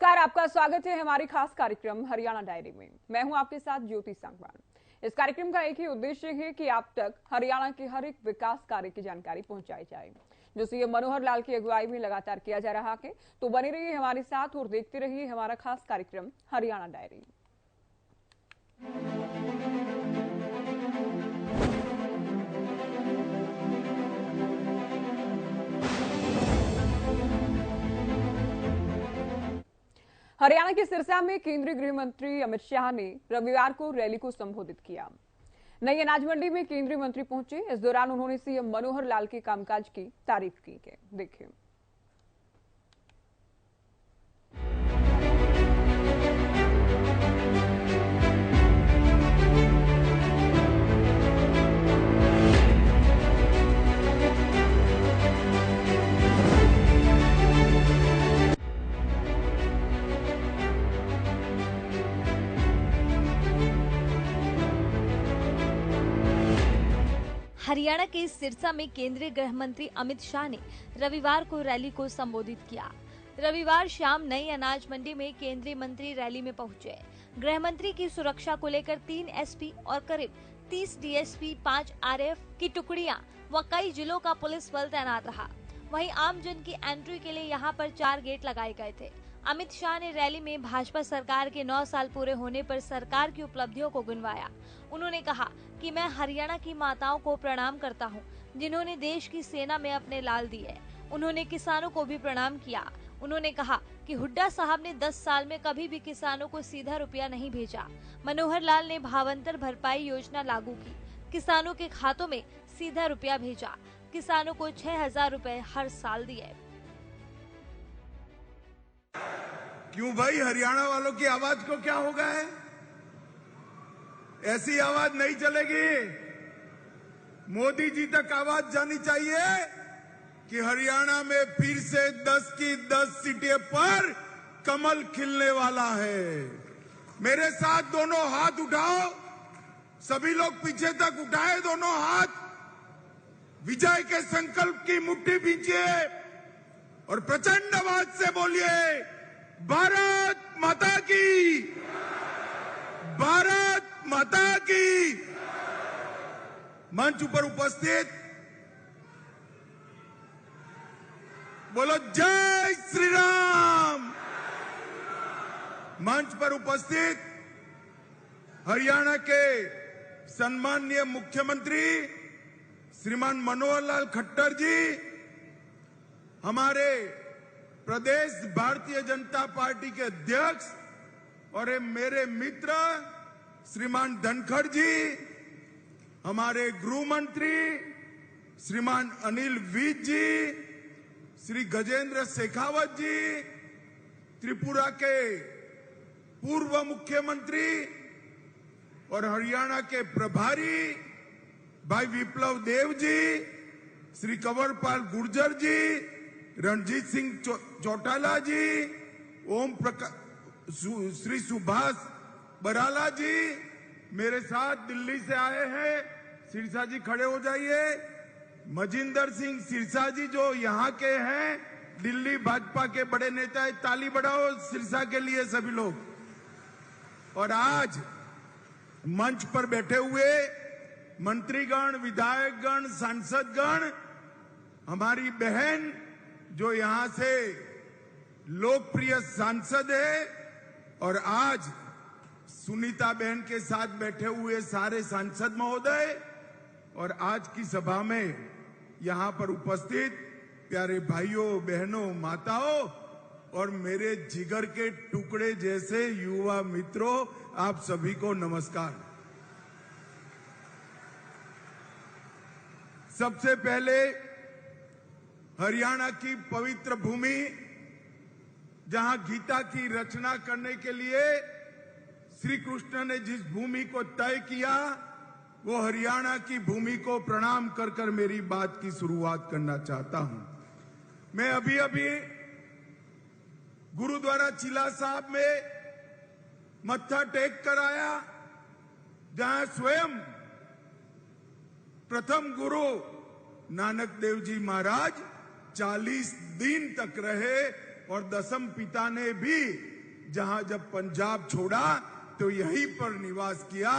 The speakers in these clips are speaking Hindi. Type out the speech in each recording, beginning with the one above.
नमस्कार, आपका स्वागत है हमारी खास कार्यक्रम हरियाणा डायरी में। मैं हूं आपके साथ ज्योति सांगवान। इस कार्यक्रम का एक ही उद्देश्य है कि आप तक हरियाणा के हर एक विकास कार्य की जानकारी पहुंचाई जाए, जो सीएम मनोहर लाल की अगुवाई में लगातार किया जा रहा है। तो बने रहिए हमारे साथ और देखते रहिए हमारा खास कार्यक्रम हरियाणा डायरी। हरियाणा के सिरसा में केंद्रीय गृह मंत्री अमित शाह ने रविवार को रैली को संबोधित किया। नई अनाज मंडी में केंद्रीय मंत्री पहुंचे। इस दौरान उन्होंने सीएम मनोहर लाल के कामकाज की तारीफ की है। देखिए। हरियाणा के सिरसा में केंद्रीय गृह मंत्री अमित शाह ने रविवार को रैली को संबोधित किया। रविवार शाम नई अनाज मंडी में केंद्रीय मंत्री रैली में पहुंचे। गृह मंत्री की सुरक्षा को लेकर 3 एसपी और करीब 30 डीएसपी, 5 आरएएफ की टुकड़ियां व कई जिलों का पुलिस बल तैनात रहा। वहीं आम जन की एंट्री के लिए यहां पर 4 गेट लगाए गए थे। अमित शाह ने रैली में भाजपा सरकार के 9 साल पूरे होने पर सरकार की उपलब्धियों को गिनवाया। उन्होंने कहा कि मैं हरियाणा की माताओं को प्रणाम करता हूं, जिन्होंने देश की सेना में अपने लाल दिए। उन्होंने किसानों को भी प्रणाम किया। उन्होंने कहा कि हुड्डा साहब ने 10 साल में कभी भी किसानों को सीधा रुपया नहीं भेजा। मनोहर लाल ने भावांतर भरपाई योजना लागू की, किसानों के खातों में सीधा रुपया भेजा, किसानों को 6,000 रुपए हर साल दिए। क्यों भाई, हरियाणा वालों की आवाज को क्या हो गया है? ऐसी आवाज नहीं चलेगी। मोदी जी तक आवाज जानी चाहिए कि हरियाणा में फिर से 10 की 10 सीटें पर कमल खिलने वाला है। मेरे साथ दोनों हाथ उठाओ, सभी लोग पीछे तक उठाए दोनों हाथ। विजय के संकल्प की मुट्ठी भींचिए और प्रचंड आवाज से बोलिए, भारत माता की, भारत माता की। मंच पर उपस्थित बोलो जय श्री राम। मंच पर उपस्थित हरियाणा के सम्माननीय मुख्यमंत्री श्रीमान मनोहर लाल खट्टर जी, हमारे प्रदेश भारतीय जनता पार्टी के अध्यक्ष और मेरे मित्र श्रीमान धनखड़ जी, हमारे गृह मंत्री श्रीमान अनिल विज जी, श्री गजेंद्र शेखावत जी, त्रिपुरा के पूर्व मुख्यमंत्री और हरियाणा के प्रभारी भाई विप्लव देव जी, श्री कंवरपाल गुर्जर जी, रणजीत सिंह चौटाला जी, ओम प्रकाश, श्री सुभाष बराला जी, मेरे साथ दिल्ली से आए हैं, सिरसा जी खड़े हो जाइए। मजिंदर सिंह सिरसा जी जो यहाँ के हैं, दिल्ली भाजपा के बड़े नेता है, ताली बढ़ाओ सिरसा के लिए सभी लोग। और आज मंच पर बैठे हुए मंत्रीगण, विधायकगण, सांसदगण, हमारी बहन जो यहां से लोकप्रिय सांसद है, और आज सुनीता बहन के साथ बैठे हुए सारे सांसद महोदय, और आज की सभा में यहां पर उपस्थित प्यारे भाइयों, बहनों, माताओं और मेरे जिगर के टुकड़े जैसे युवा मित्रों, आप सभी को नमस्कार। सबसे पहले हरियाणा की पवित्र भूमि, जहां गीता की रचना करने के लिए श्री कृष्ण ने जिस भूमि को तय किया, वो हरियाणा की भूमि को प्रणाम कर कर मेरी बात की शुरुआत करना चाहता हूं। मैं अभी अभी गुरुद्वारा चिला साहब में मत्था टेक कर आया, जहां स्वयं प्रथम गुरु नानक देव जी महाराज 40 दिन तक रहे और दसम पिता ने भी जहां जब पंजाब छोड़ा तो यहीं पर निवास किया।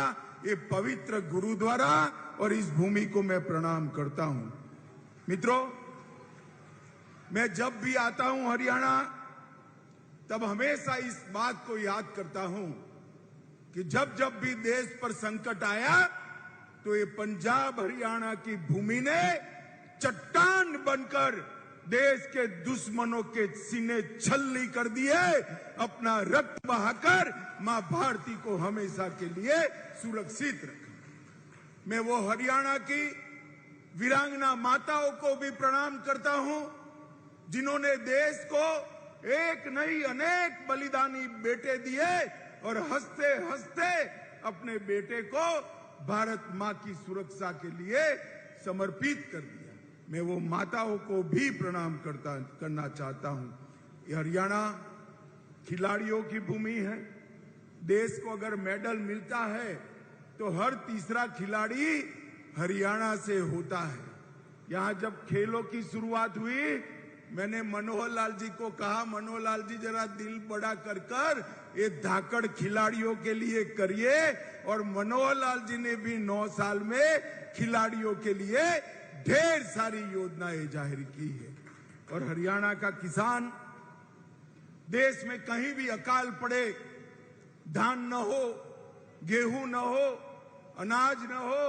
ये पवित्र गुरुद्वारा और इस भूमि को मैं प्रणाम करता हूं। मित्रों, मैं जब भी आता हूं हरियाणा, तब हमेशा इस बात को याद करता हूं कि जब जब भी देश पर संकट आया तो ये पंजाब हरियाणा की भूमि ने चट्टान बनकर देश के दुश्मनों के सीने छलनी कर दिए, अपना रक्त बहाकर मां भारती को हमेशा के लिए सुरक्षित रखा। मैं वो हरियाणा की वीरांगना माताओं को भी प्रणाम करता हूं जिन्होंने देश को एक नहीं अनेक बलिदानी बेटे दिए और हंसते हंसते अपने बेटे को भारत मां की सुरक्षा के लिए समर्पित कर दिया। मैं वो माताओं को भी प्रणाम करना चाहता हूं। ये हरियाणा खिलाड़ियों की भूमि है। देश को अगर मेडल मिलता है तो हर तीसरा खिलाड़ी हरियाणा से होता है। यहां जब खेलों की शुरुआत हुई, मैंने मनोहर लाल जी को कहा, मनोहर लाल जी जरा दिल बड़ा कर ये धाकड़ खिलाड़ियों के लिए करिए, और मनोहर लाल जी ने भी 9 साल में खिलाड़ियों के लिए ढेर सारी योजनाएं जाहिर की है। और हरियाणा का किसान, देश में कहीं भी अकाल पड़े, धान न हो, गेहूं न हो, अनाज न हो,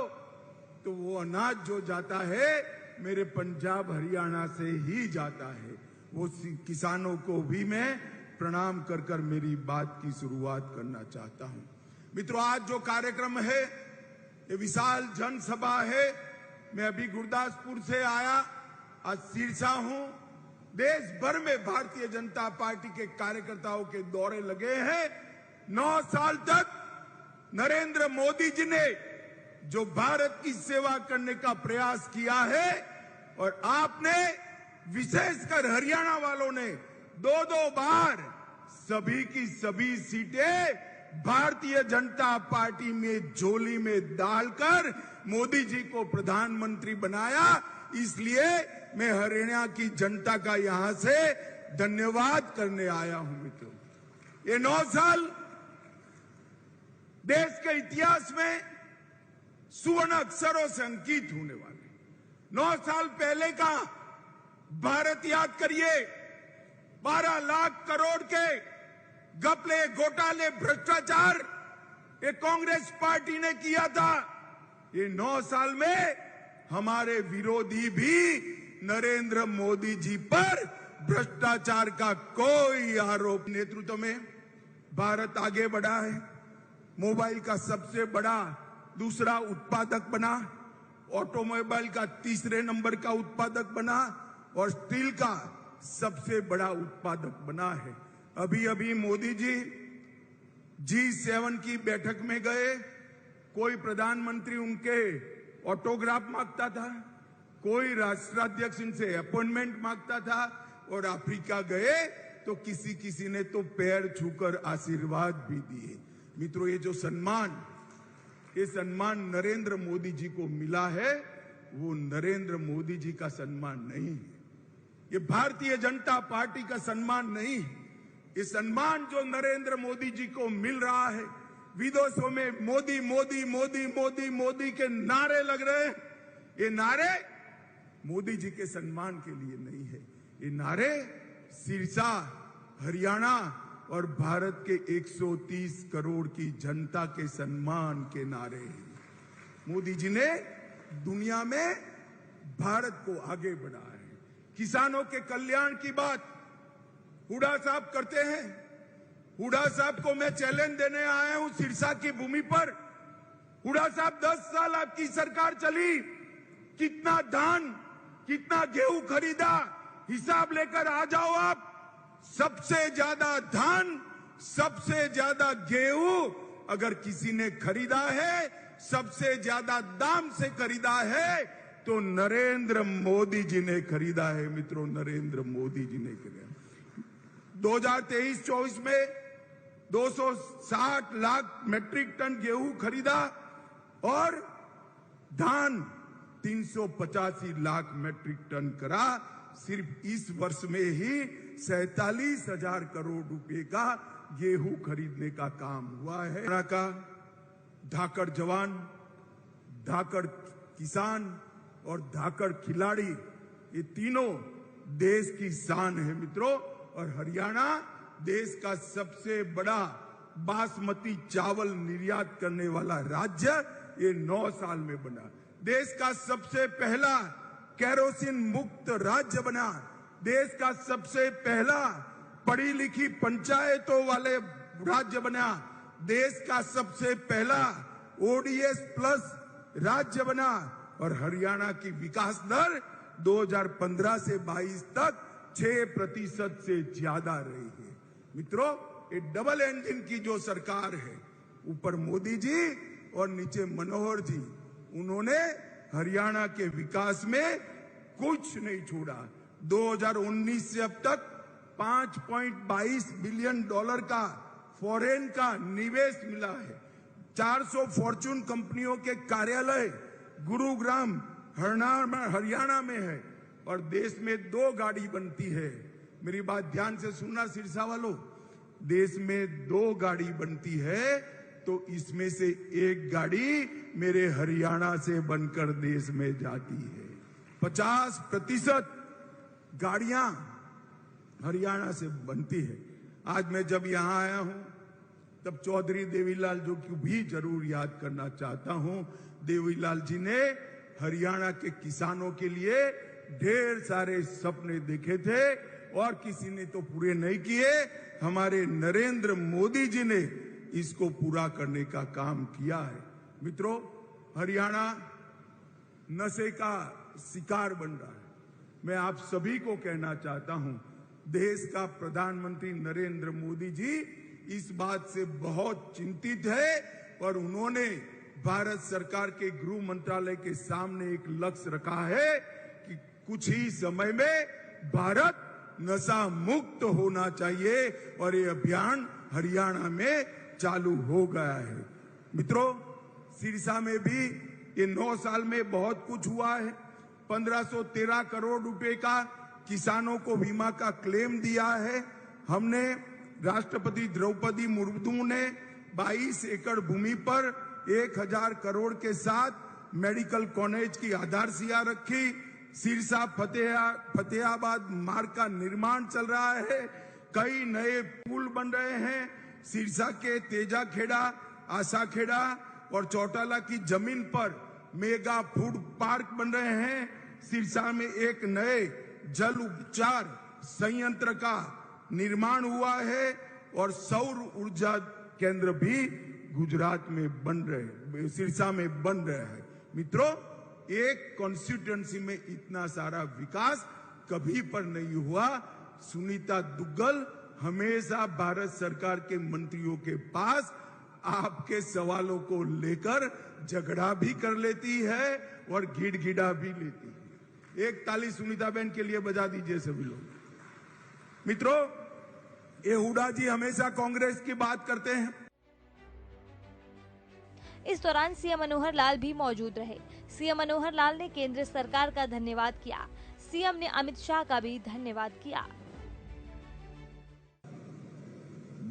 तो वो अनाज जो जाता है मेरे पंजाब हरियाणा से ही जाता है। वो किसानों को भी मैं प्रणाम कर मेरी बात की शुरुआत करना चाहता हूं। मित्रों, आज जो कार्यक्रम है ये विशाल जनसभा है। मैं अभी गुरदासपुर से आया, आज सिरसा हूं। देश भर में भारतीय जनता पार्टी के कार्यकर्ताओं के दौरे लगे हैं। 9 साल तक नरेंद्र मोदी जी ने जो भारत की सेवा करने का प्रयास किया है, और आपने विशेषकर हरियाणा वालों ने 2-2 बार सभी की सभी सीटें भारतीय जनता पार्टी में झोली में डालकर मोदी जी को प्रधानमंत्री बनाया। इसलिए मैं हरियाणा की जनता का यहां से धन्यवाद करने आया हूं। मित्रों, ये 9 साल देश के इतिहास में सुवर्ण अक्षरों से अंकित होने वाले। 9 साल पहले का भारत याद करिए। 12 लाख करोड़ के घपले, घोटाले, भ्रष्टाचार ये कांग्रेस पार्टी ने किया था। ये 9 साल में हमारे विरोधी भी नरेंद्र मोदी जी पर भ्रष्टाचार का कोई आरोप। नेतृत्व में भारत आगे बढ़ा है। मोबाइल का सबसे बड़ा दूसरा उत्पादक बना, ऑटोमोबाइल का तीसरे नंबर का उत्पादक बना, और स्टील का सबसे बड़ा उत्पादक बना है। अभी अभी मोदी जी G7 की बैठक में गए, कोई प्रधानमंत्री उनके ऑटोग्राफ मांगता था, कोई राष्ट्राध्यक्ष इनसे अपॉइंटमेंट मांगता था, और अफ्रीका गए तो किसी ने तो पैर छूकर आशीर्वाद भी दिए। मित्रों, ये सम्मान नरेंद्र मोदी जी को मिला है, वो नरेंद्र मोदी जी का सम्मान नहीं है। ये भारतीय जनता पार्टी का सम्मान नहीं है। ये सम्मान जो नरेंद्र मोदी जी को मिल रहा है, विदेशों में मोदी मोदी मोदी मोदी मोदी के नारे लग रहे हैं, ये नारे मोदी जी के सम्मान के लिए नहीं है। ये नारे सिरसा, हरियाणा और भारत के 130 करोड़ की जनता के सम्मान के नारे हैं। मोदी जी ने दुनिया में भारत को आगे बढ़ाया है। किसानों के कल्याण की बात हुड्डा साहब करते हैं। हुड्डा साहब को मैं चैलेंज देने आया हूं सिरसा की भूमि पर। हुड्डा साहब, 10 साल आपकी सरकार चली, कितना धान, कितना गेहूं खरीदा, हिसाब लेकर आ जाओ आप। सबसे ज्यादा धान, सबसे ज्यादा गेहूं अगर किसी ने खरीदा है, सबसे ज्यादा दाम से खरीदा है, तो नरेंद्र मोदी जी ने खरीदा है। मित्रों, नरेंद्र मोदी जी ने खरीदा। 2023-24 में 260 लाख मैट्रिक टन गेहूं खरीदा और धान 385 लाख मैट्रिक टन करा। सिर्फ इस वर्ष में ही 47,000 करोड़ रुपए का गेहूं खरीदने का काम हुआ है। हरियाणा का धाकड़ जवान, धाकड़ किसान और धाकड़ खिलाड़ी, ये तीनों देश की शान है मित्रों। और हरियाणा देश का सबसे बड़ा बासमती चावल निर्यात करने वाला राज्य ये 9 साल में बना। देश का सबसे पहला केरोसिन मुक्त राज्य बना। देश का सबसे पहला पढ़ी लिखी पंचायतों वाले राज्य बना। देश का सबसे पहला ओडीएस प्लस राज्य बना। और हरियाणा की विकास दर 2015 से 22 तक 6% से ज्यादा रही है। मित्रों, ये डबल इंजन की जो सरकार है, ऊपर मोदी जी और नीचे मनोहर जी, उन्होंने हरियाणा के विकास में कुछ नहीं छोड़ा। 2019 से अब तक $5.22 बिलियन का फॉरेन का निवेश मिला है। 400 फॉर्चून कंपनियों के कार्यालय गुरुग्राम हरियाणा में है। और देश में 2 गाड़ी बनती है। मेरी बात ध्यान से सुनना सिरसा वालों, देश में 2 गाड़ी बनती है तो इसमें से 1 गाड़ी मेरे हरियाणा से बनकर देश में जाती है। 50% गाड़ियां हरियाणा से बनती है। आज मैं जब यहां आया हूं तब चौधरी देवीलाल जी को भी जरूर याद करना चाहता हूं। देवीलाल जी ने हरियाणा के किसानों के लिए ढेर सारे सपने देखे थे और किसी ने तो पूरे नहीं किए। हमारे नरेंद्र मोदी जी ने इसको पूरा करने का काम किया है। मित्रों, हरियाणा नशे का शिकार बन रहा है। मैं आप सभी को कहना चाहता हूं, देश का प्रधानमंत्री नरेंद्र मोदी जी इस बात से बहुत चिंतित है और उन्होंने भारत सरकार के गृह मंत्रालय के सामने एक लक्ष्य रखा है कि कुछ ही समय में भारत नशा मुक्त होना चाहिए और ये अभियान हरियाणा में चालू हो गया है। मित्रों, सिरसा में भी ये 9 साल में बहुत कुछ हुआ है। 1513 करोड़ रुपए का किसानों को बीमा का क्लेम दिया है हमने। राष्ट्रपति द्रौपदी मुर्मू ने 22 एकड़ भूमि पर 1000 करोड़ के साथ मेडिकल कॉलेज की आधारशिला रखी। सिरसा फतेहाबाद मार्ग का निर्माण चल रहा है। कई नए पुल बन रहे हैं। सिरसा के तेजाखेड़ा, आशाखेड़ा और चौटाला की जमीन पर मेगा फूड पार्क बन रहे हैं। सिरसा में एक नए जल उपचार संयंत्र का निर्माण हुआ है और सौर ऊर्जा केंद्र भी गुजरात में बन रहे, सिरसा में बन रहा है। मित्रों, एक कॉन्स्टिट्यूएंसी में इतना सारा विकास कभी पर नहीं हुआ। सुनीता दुग्गल हमेशा भारत सरकार के मंत्रियों के पास आपके सवालों को लेकर झगड़ा भी कर लेती है और गिड़गिड़ा भी लेती है। एक ताली सुनीता बहन के लिए बजा दीजिए सभी लोग। मित्रों, ये हुड्डा जी हमेशा कांग्रेस की बात करते हैं। इस दौरान सीएम मनोहर लाल भी मौजूद रहे। सीएम मनोहर लाल ने केंद्र सरकार का धन्यवाद किया। सीएम ने अमित शाह का भी धन्यवाद किया।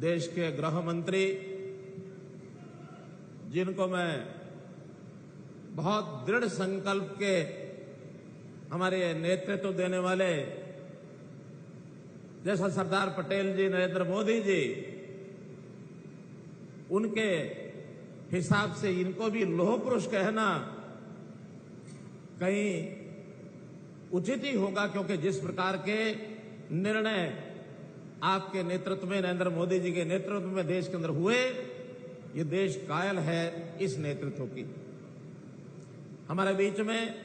देश के गृह मंत्री, जिनको मैं बहुत दृढ़ संकल्प के हमारे नेतृत्व देने वाले जैसा सरदार पटेल जी, नरेंद्र मोदी जी, उनके हिसाब से इनको भी लौह पुरुष कहना कहीं उचित ही होगा, क्योंकि जिस प्रकार के निर्णय आपके नेतृत्व में, नरेंद्र मोदी जी के नेतृत्व में देश के अंदर हुए, ये देश कायल है इस नेतृत्व की। हमारे बीच में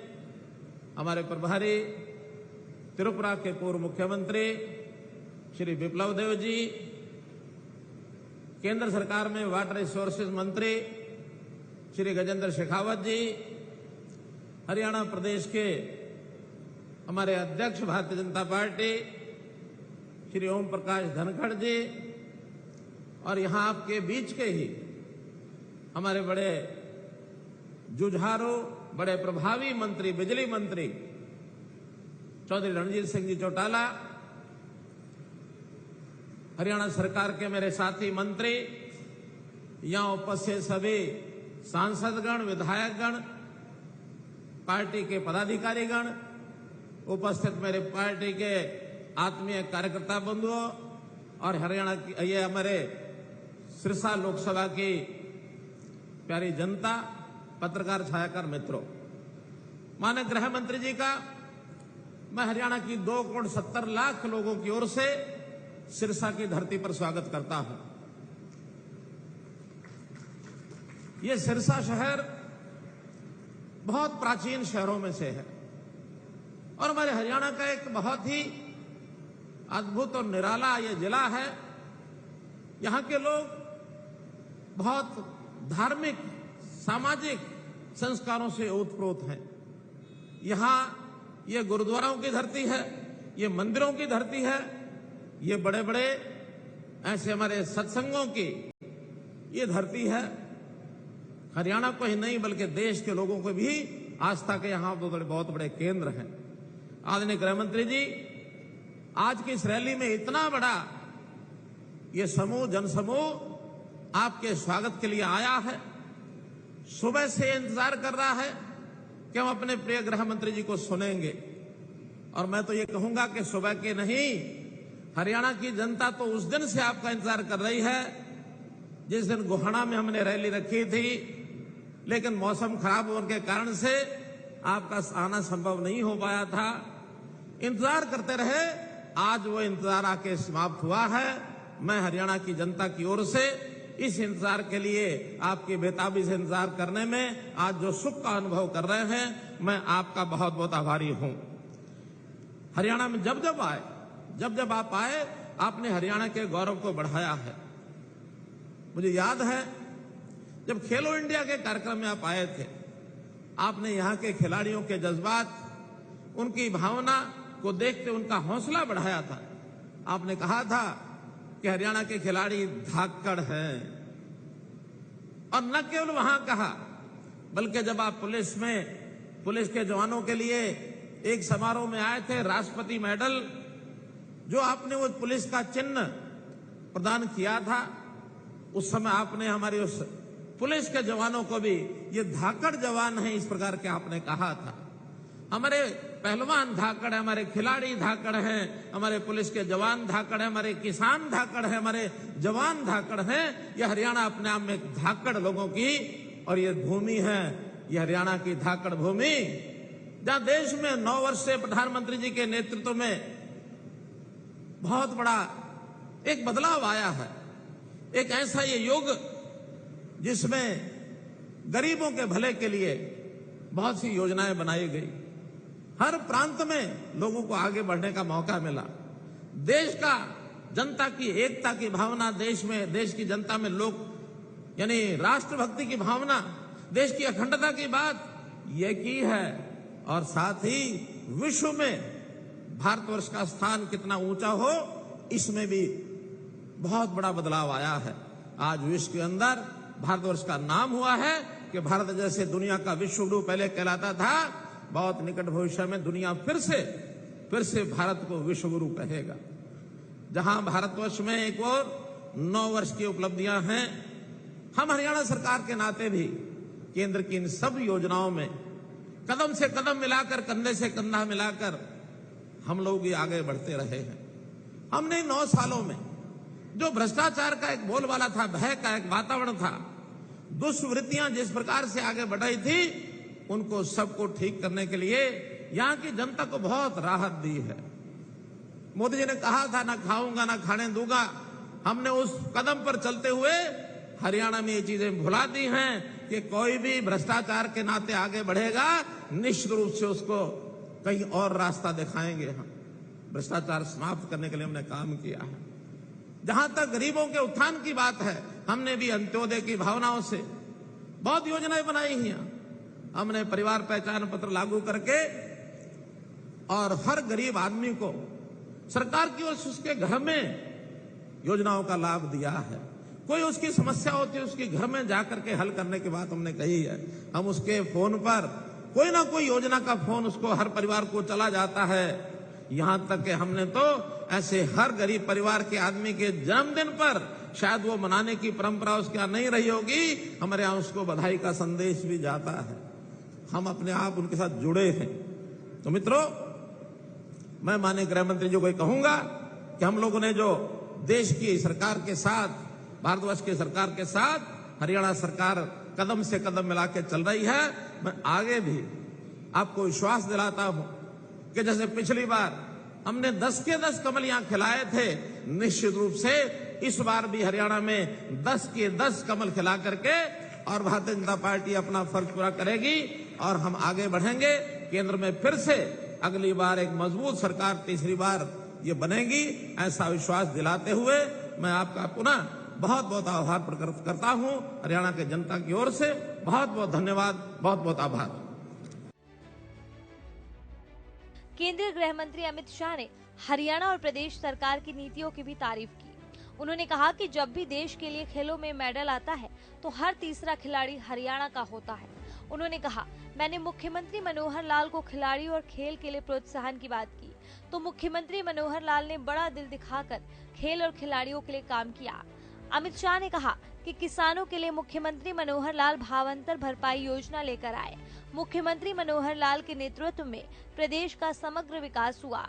हमारे प्रभारी त्रिपुरा के पूर्व मुख्यमंत्री श्री बिप्लब देव जी, केंद्र सरकार में वाटर रिसोर्सेज मंत्री श्री गजेंद्र शेखावत जी, हरियाणा प्रदेश के हमारे अध्यक्ष भारतीय जनता पार्टी श्री ओम प्रकाश धनखड़ जी, और यहां आपके बीच के ही हमारे बड़े जुझारू, बड़े प्रभावी मंत्री, बिजली मंत्री चौधरी रणजीत सिंह जी चौटाला, हरियाणा सरकार के मेरे साथी मंत्री, यहाँ उपस्थित सभी सांसदगण, विधायकगण, पार्टी के पदाधिकारीगण, उपस्थित मेरे पार्टी के आत्मीय कार्यकर्ता बंधुओं और हरियाणा की ये हमारे सिरसा लोकसभा की प्यारी जनता, पत्रकार, छायाकार मित्रों, माननीय गृह मंत्री जी का मैं हरियाणा की 2,70,00,000 लोगों की ओर से सिरसा की धरती पर स्वागत करता हूं। ये सिरसा शहर बहुत प्राचीन शहरों में से है और हमारे हरियाणा का एक बहुत ही अद्भुत और निराला ये जिला है। यहां के लोग बहुत धार्मिक, सामाजिक संस्कारों से ओतप्रोत हैं। यहां ये गुरुद्वाराओं की धरती है, ये मंदिरों की धरती है, ये बड़े बड़े ऐसे हमारे सत्संगों की ये धरती है। हरियाणा को ही नहीं बल्कि देश के लोगों को भी आस्था के यहां बहुत बड़े केंद्र हैं। आदरणीय गृह मंत्री जी, आज की इस रैली में इतना बड़ा ये समूह, जनसमूह आपके स्वागत के लिए आया है। सुबह से इंतजार कर रहा है कि हम अपने प्रिय गृह मंत्री जी को सुनेंगे और मैं तो ये कहूंगा कि सुबह के नहीं, हरियाणा की जनता तो उस दिन से आपका इंतजार कर रही है जिस दिन गोहाना में हमने रैली रखी थी, लेकिन मौसम खराब होने के कारण से आपका आना संभव नहीं हो पाया था। इंतजार करते रहे, आज वो इंतजार आके समाप्त हुआ है। मैं हरियाणा की जनता की ओर से इस इंतजार के लिए, आपकी बेताबी से इंतजार करने में आज जो सुख का अनुभव कर रहे हैं, मैं आपका बहुत बहुत आभारी हूं। हरियाणा में जब जब आप आए, आपने हरियाणा के गौरव को बढ़ाया है। मुझे याद है जब खेलो इंडिया के कार्यक्रम में आप आए थे, आपने यहाँ के खिलाड़ियों के जज्बात, उनकी भावना को देखते उनका हौसला बढ़ाया था। आपने कहा था कि हरियाणा के खिलाड़ी धाकड़ हैं, और न केवल वहां कहा बल्कि जब आप पुलिस के जवानों के लिए एक समारोह में आए थे, राष्ट्रपति मेडल जो आपने वो पुलिस का चिन्ह प्रदान किया था, उस समय आपने हमारे उस पुलिस के जवानों को भी ये धाकड़ जवान हैं इस प्रकार के आपने कहा था। हमारे पहलवान धाकड़ है, हमारे खिलाड़ी धाकड़ हैं, हमारे पुलिस के जवान धाकड़ है, हमारे किसान धाकड़ है, हमारे जवान धाकड़ हैं। ये हरियाणा अपने आप में धाकड़ लोगों की और ये भूमि है, ये हरियाणा की धाकड़ भूमि, जहां देश में 9 वर्ष से प्रधानमंत्री जी के नेतृत्व में बहुत बड़ा एक बदलाव आया है। एक ऐसा ये युग जिसमें गरीबों के भले के लिए बहुत सी योजनाएं बनाई गई, हर प्रांत में लोगों को आगे बढ़ने का मौका मिला। देश का जनता की एकता की भावना, देश की जनता में लोग यानी राष्ट्रभक्ति की भावना, देश की अखंडता की बात ये की है। और साथ ही विश्व में भारतवर्ष का स्थान कितना ऊंचा हो, इसमें भी बहुत बड़ा बदलाव आया है। आज विश्व के अंदर भारतवर्ष का नाम हुआ है कि भारत जैसे दुनिया का विश्व गुरु पहले कहलाता था, बहुत निकट भविष्य में दुनिया फिर से भारत को विश्व गुरु कहेगा। जहां भारतवर्ष में एक और 9 वर्ष की उपलब्धियां हैं, हम हरियाणा सरकार के नाते भी केंद्र की इन सब योजनाओं में कदम से कदम मिलाकर, कंधे से कंधा मिलाकर हम लोग भी आगे बढ़ते रहे हैं। हमने 9 सालों में जो भ्रष्टाचार का एक बोलबाला था, भय का एक वातावरण था, दुष्वृत्तियां जिस प्रकार से आगे बढ़ रही थी, उनको सबको ठीक करने के लिए यहां की जनता को बहुत राहत दी है। मोदी जी ने कहा था, ना खाऊंगा ना खाने दूंगा। हमने उस कदम पर चलते हुए हरियाणा में ये चीजें भुला दी हैं कि कोई भी भ्रष्टाचार के नाते आगे बढ़ेगा, निश्चित रूप से उसको कहीं और रास्ता दिखाएंगे। हम भ्रष्टाचार समाप्त करने के लिए हमने काम किया है। जहां तक गरीबों के उत्थान की बात है, हमने भी अंत्योदय की भावनाओं से बहुत योजनाएं बनाई हैं। हमने परिवार पहचान पत्र लागू करके और हर गरीब आदमी को सरकार की ओर से उसके घर में योजनाओं का लाभ दिया है। कोई उसकी समस्या होती है, उसके घर में जाकर के हल करने की बात हमने कही है। हम उसके फोन पर कोई ना कोई योजना का फोन उसको हर परिवार को चला जाता है। यहां तक कि हमने तो ऐसे हर गरीब परिवार के आदमी के जन्मदिन पर शायद वो मनाने की परंपरा उसके यहाँ नहीं रही होगी, हमारे यहाँ उसको बधाई का संदेश भी जाता है। हम अपने आप उनके साथ जुड़े हैं। तो मित्रों, मैं माननीय गृह मंत्री जी को कहूंगा कि हम लोगों ने जो देश की सरकार के साथ, भारतवर्ष की सरकार के साथ हरियाणा सरकार कदम से कदम मिला के चल रही है, मैं आगे भी आपको विश्वास दिलाता हूं कि जैसे पिछली बार हमने 10 के 10 कमल यहां खिलाए थे, निश्चित रूप से इस बार भी हरियाणा में 10 के 10 कमल खिला करके और भारतीय जनता पार्टी अपना फर्ज पूरा करेगी और हम आगे बढ़ेंगे। केंद्र में फिर से अगली बार एक मजबूत सरकार तीसरी बार ये बनेगी, ऐसा विश्वास दिलाते हुए मैं आपका पुनः बहुत बहुत आभार प्रकट करता हूं। हरियाणा के जनता की ओर से बहुत बहुत धन्यवाद, बहुत बहुत आभार। केंद्रीय गृह मंत्री अमित शाह ने हरियाणा और प्रदेश सरकार की नीतियों की भी तारीफ की। उन्होंने कहा कि जब भी देश के लिए खेलों में मेडल आता है तो हर तीसरा खिलाड़ी हरियाणा का होता है। उन्होंने कहा, मैंने मुख्यमंत्री मनोहर लाल को खिलाड़ी और खेल के लिए प्रोत्साहन की बात की तो मुख्यमंत्री मनोहर लाल ने बड़ा दिल दिखाकर खेल और खिलाड़ियों के लिए काम किया। अमित शाह ने कहा कि किसानों के लिए मुख्यमंत्री मनोहर लाल भावांतर भरपाई योजना लेकर आए। मुख्यमंत्री मनोहर लाल के नेतृत्व में प्रदेश का समग्र विकास हुआ।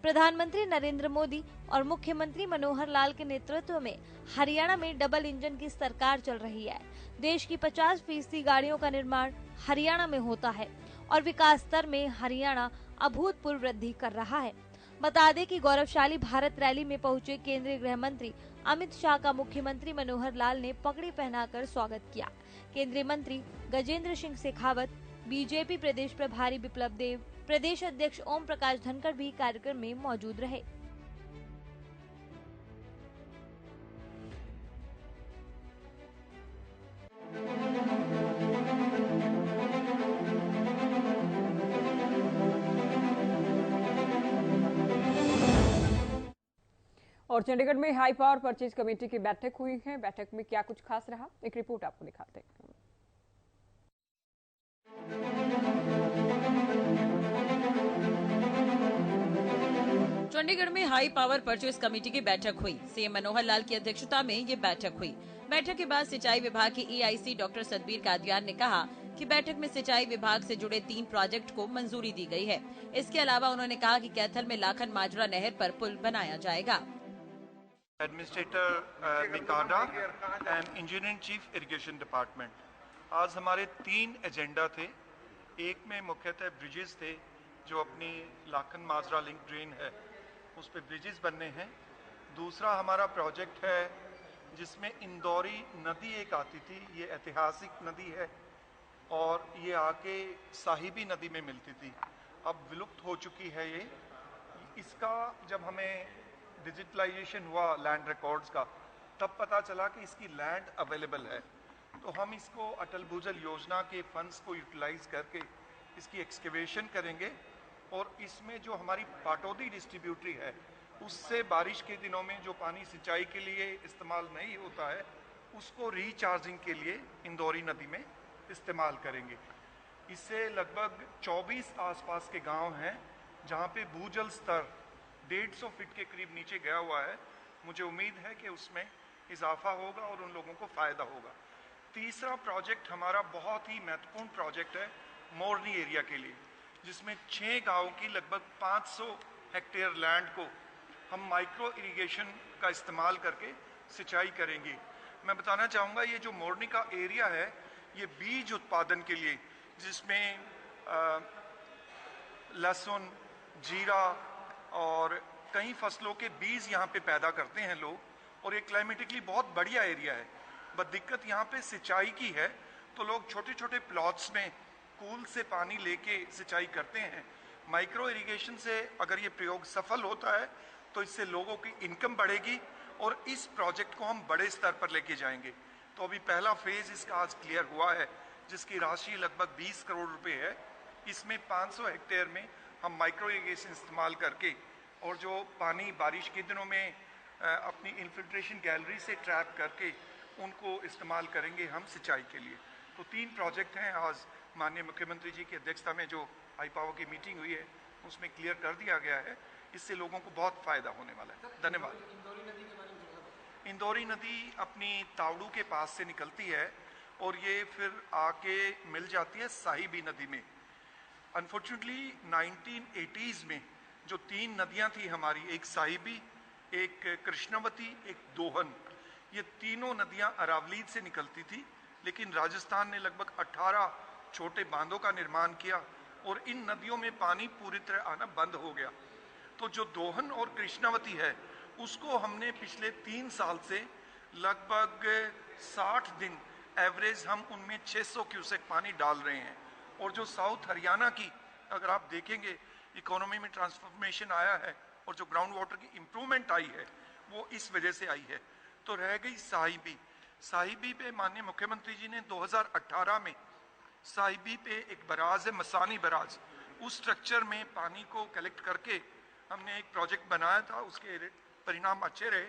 प्रधानमंत्री नरेंद्र मोदी और मुख्यमंत्री मनोहर लाल के नेतृत्व में हरियाणा में डबल इंजन की सरकार चल रही है। देश की 50% गाड़ियों का निर्माण हरियाणा में होता है और विकास स्तर में हरियाणा अभूतपूर्व वृद्धि कर रहा है। बता दें कि गौरवशाली भारत रैली में पहुंचे केंद्रीय गृह मंत्री अमित शाह का मुख्यमंत्री मनोहर लाल ने पगड़ी पहनाकर स्वागत किया। केंद्रीय मंत्री गजेंद्र सिंह शेखावत, बीजेपी प्रदेश प्रभारी विप्लव देव, प्रदेश अध्यक्ष ओम प्रकाश धनखड़ भी कार्यक्रम में मौजूद रहे। और चंडीगढ़ में हाई पावर परचेज कमेटी की बैठक हुई है। बैठक में क्या कुछ खास रहा, एक रिपोर्ट आपको दिखाते हैं। चंडीगढ़ में हाई पावर परचेज कमेटी की बैठक हुई। सीएम मनोहर लाल की अध्यक्षता में ये बैठक हुई। बैठक के बाद सिंचाई विभाग के EIC डॉक्टर सतबीर कादियान ने कहा कि बैठक में सिंचाई विभाग से जुड़े 3 प्रोजेक्ट को मंजूरी दी गई है। इसके अलावा उन्होंने कहा कि कैथल में लाखन माजरा नहर पर पुल बनाया जाएगा। Administrator MICADA and engineering chief irrigation department, आज हमारे 3 एजेंडा थे। एक में मुख्यतः ब्रिजेस थे, जो अपनी लाखन माजरा लिंक ड्रेन है उस पर ब्रिजेस बनने हैं। दूसरा हमारा प्रोजेक्ट है जिसमें इंदौरी नदी एक आती थी, ये ऐतिहासिक नदी है और ये आके साहिबी नदी में मिलती थी, अब विलुप्त हो चुकी है ये। इसका जब हमें डिजिटलाइजेशन हुआ लैंड रिकॉर्ड्स का, तब पता चला कि इसकी लैंड अवेलेबल है। तो हम इसको अटल भूजल योजना के फंड्स को यूटिलाइज करके इसकी एक्सकेवेशन करेंगे और इसमें जो हमारी पाटौदी डिस्ट्रीब्यूटरी है उससे बारिश के दिनों में जो पानी सिंचाई के लिए इस्तेमाल नहीं होता है उसको रिचार्जिंग के लिए इंदौरी नदी में इस्तेमाल करेंगे। इससे लगभग 24 आसपास के गांव हैं जहां पे भूजल स्तर 150 फीट के करीब नीचे गया हुआ है। मुझे उम्मीद है कि उसमें इजाफा होगा और उन लोगों को फ़ायदा होगा। तीसरा प्रोजेक्ट हमारा बहुत ही महत्वपूर्ण प्रोजेक्ट है मोरनी एरिया के लिए, जिसमें 6 गाँव की लगभग 500 हेक्टेयर लैंड को हम माइक्रो इरिगेशन का इस्तेमाल करके सिंचाई करेंगे। मैं बताना चाहूँगा ये जो मोरनी का एरिया है ये बीज उत्पादन के लिए, जिसमें लहसुन, जीरा और कई फसलों के बीज यहाँ पे पैदा करते हैं लोग, और ये क्लाइमेटिकली बहुत बढ़िया एरिया है। बस दिक्कत यहाँ पे सिंचाई की है, तो लोग छोटे छोटे प्लॉट्स में कूल से पानी लेके सिंचाई करते हैं। माइक्रो इरिगेशन से अगर ये प्रयोग सफल होता है तो इससे लोगों की इनकम बढ़ेगी और इस प्रोजेक्ट को हम बड़े स्तर पर लेके जाएंगे। तो अभी पहला फेज इसका आज क्लियर हुआ है, जिसकी राशि लगभग 20 करोड़ रुपए है। इसमें 500 हेक्टेयर में हम माइक्रो इरिगेशन इस्तेमाल करके और जो पानी बारिश के दिनों में अपनी इन्फिल्ट्रेशन गैलरी से ट्रैप करके उनको इस्तेमाल करेंगे हम सिंचाई के लिए। तो 3 प्रोजेक्ट हैं। आज माननीय मुख्यमंत्री जी की अध्यक्षता में जो हाई पावर की मीटिंग हुई है उसमें क्लियर कर दिया गया है इससे लोगों को बहुत फायदा होने वाला है। धन्यवाद। इंदौरी नदी अपनी तावड़ू के पास से निकलती है और ये फिर आके मिल जाती है साहिबी नदी में। अनफॉर्चुनेटली 1980s में जो 3 नदियां थी हमारी, एक साहिबी, एक कृष्णवती, एक दोहन, ये तीनों नदियां अरावलीद से निकलती थी, लेकिन राजस्थान ने लगभग 18 छोटे बांधों का निर्माण किया और इन नदियों में पानी पूरी तरह आना बंद हो गया। तो जो दोहन और कृष्णावती है उसको हमने पिछले 3 साल से लगभग 60 दिन एवरेज हम उनमें 600 क्यूसेक पानी डाल रहे हैं। और जो साउथ हरियाणा की अगर आप देखेंगे इकोनॉमी में ट्रांसफॉर्मेशन आया है और जो ग्राउंड वाटर की इम्प्रूवमेंट आई है वो इस वजह से आई है। तो रह गई साहिबी। साहिबी पे माननीय मुख्यमंत्री जी ने 2018 में साहिबी पे एक बराज है, मसानी बराज, उस स्ट्रक्चर में पानी को कलेक्ट करके हमने एक प्रोजेक्ट बनाया था, उसके परिणाम अच्छे रहे।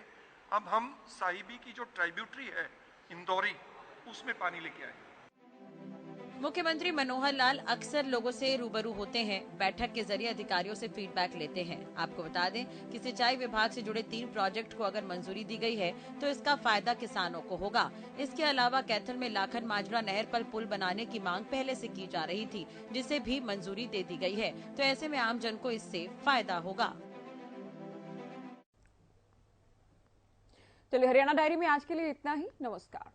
अब हम साहिबी की जो ट्राइब्यूटरी है इंदौरी, उसमें पानी लेके आए। मुख्यमंत्री मनोहर लाल अक्सर लोगों से रूबरू होते हैं, बैठक के जरिए अधिकारियों से फीडबैक लेते हैं। आपको बता दें कि सिंचाई विभाग से जुड़े 3 प्रोजेक्ट को अगर मंजूरी दी गई है तो इसका फायदा किसानों को होगा। इसके अलावा कैथल में लाखन माजरा नहर पर पुल बनाने की मांग पहले से की जा रही थी, जिसे भी मंजूरी दे दी गई है। तो ऐसे में आम जन को इससे फायदा होगा। चलिए, हरियाणा डायरी में आज के लिए इतना ही। नमस्कार।